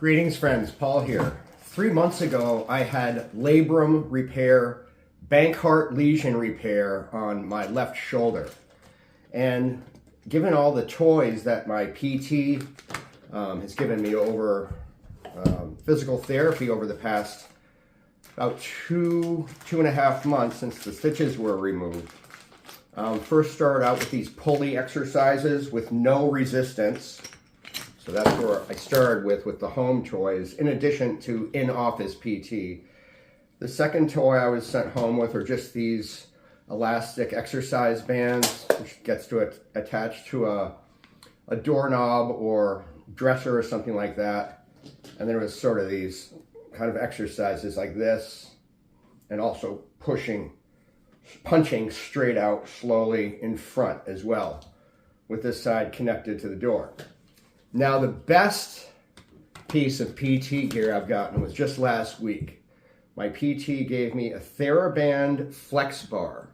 Greetings friends, Paul here. 3 months ago I had labrum repair, Bankart lesion repair on my left shoulder. And given all the toys that my PT has given me over physical therapy over the past about two and a half months since the stitches were removed. First started out with these pulley exercises with no resistance. So that's where I started with the home toys, in addition to in-office PT. The second toy I was sent home with are just these elastic exercise bands, which gets to attach to a doorknob or dresser or something like that. And there was sort of these kind of exercises like this, and also punching straight out slowly in front as well, with this side connected to the door. Now the best piece of PT gear I've gotten was just last week. My PT gave me a Theraband FlexBar.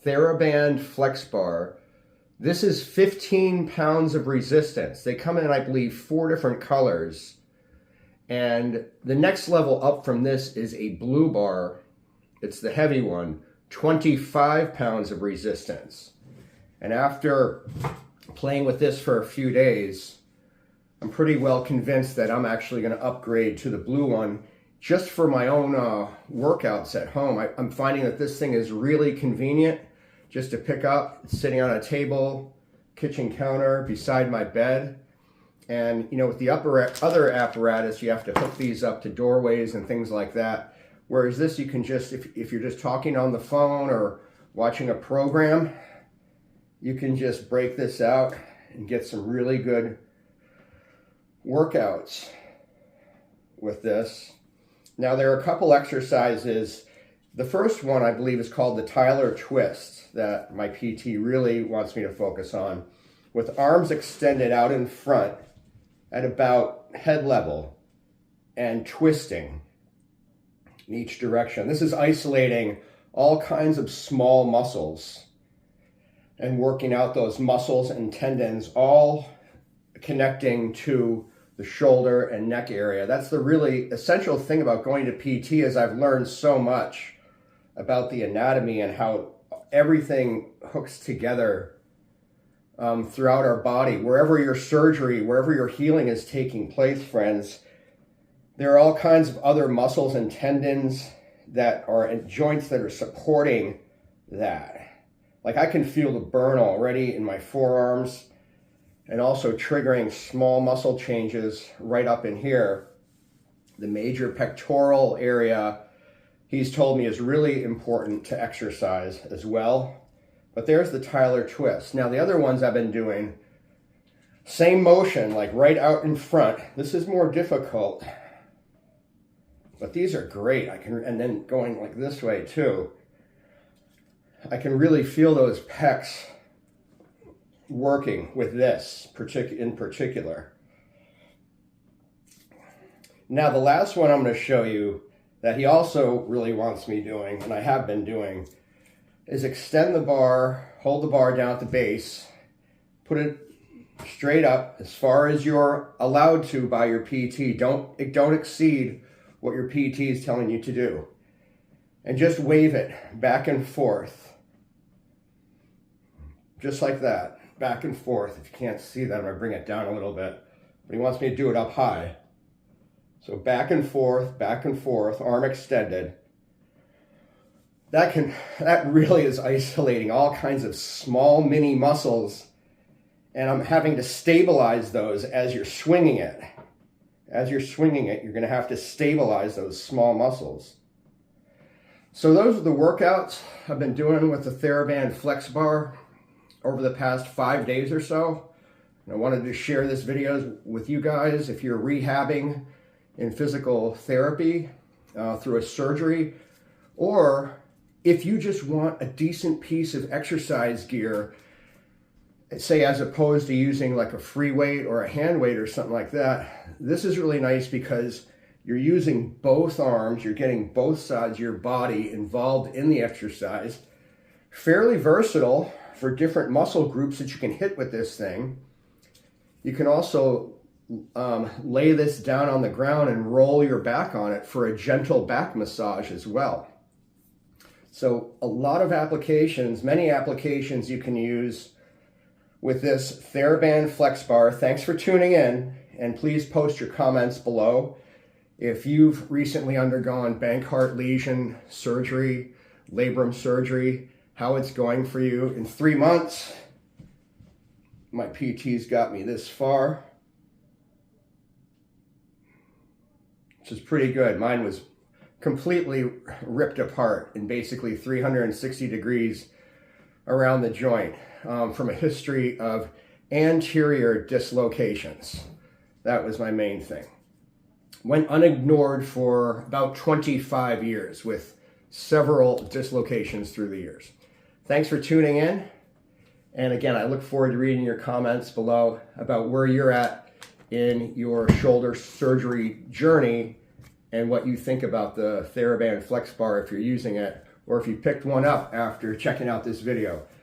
Theraband FlexBar. This is 15 pounds of resistance. They come in, I believe, 4 different colors. And the next level up from this is a blue bar. It's the heavy one, 25 pounds of resistance. And after playing with this for a few days, I'm pretty well convinced that I'm actually going to upgrade to the blue one just for my own workouts at home. I'm finding that this thing is really convenient just to pick up. It's sitting on a table, kitchen counter, beside my bed. And, you know, with the other apparatus, you have to hook these up to doorways and things like that. Whereas this, you can just, if you're just talking on the phone or watching a program, you can just break this out and get some really good workouts with this. Now there are a couple exercises. The first one I believe is called the Tyler twist that my PT really wants me to focus on, with arms extended out in front at about head level and twisting in each direction. This is isolating all kinds of small muscles and working out those muscles and tendons, all connecting to the shoulder and neck area. That's the really essential thing about going to PT, is I've learned so much about the anatomy and how everything hooks together throughout our body. Wherever your surgery, wherever your healing is taking place, friends, there are all kinds of other muscles and tendons that are in joints that are supporting that. Like I can feel the burn already in my forearms, and also triggering small muscle changes right up in here. The major pectoral area, he's told me, is really important to exercise as well. But there's the Tyler twist. Now the other ones I've been doing, same motion, like right out in front. This is more difficult, but these are great. And then going like this way too. I can really feel those pecs working with this in particular. Now the last one I'm going to show you that he also really wants me doing, and I have been doing, is extend the bar, hold the bar down at the base, put it straight up as far as you're allowed to by your PT. Don't exceed what your PT is telling you to do. And just wave it back and forth. Just like that. Back and forth. If you can't see that, I'm going to bring it down a little bit. But he wants me to do it up high. So back and forth, arm extended. That really is isolating all kinds of small mini muscles, and I'm having to stabilize those as you're swinging it. As you're swinging it, you're going to have to stabilize those small muscles. So those are the workouts I've been doing with the Theraband FlexBar over the past 5 days or so. And I wanted to share this video with you guys. If you're rehabbing in physical therapy through a surgery, or if you just want a decent piece of exercise gear, say as opposed to using like a free weight or a hand weight or something like that, this is really nice because you're using both arms, you're getting both sides of your body involved in the exercise. Fairly versatile for different muscle groups that you can hit with this thing. You can also lay this down on the ground and roll your back on it for a gentle back massage as well. So a lot of applications, many applications you can use with this Theraband FlexBar. Thanks for tuning in, and please post your comments below. If you've recently undergone Bankart lesion surgery, labrum surgery, how it's going for you in 3 months. My PT's got me this far, which is pretty good. Mine was completely ripped apart in basically 360 degrees around the joint from a history of anterior dislocations. That was my main thing. Went unignored for about 25 years with several dislocations through the years. Thanks for tuning in. And again, I look forward to reading your comments below about where you're at in your shoulder surgery journey and what you think about the Theraband FlexBar if you're using it, or if you picked one up after checking out this video.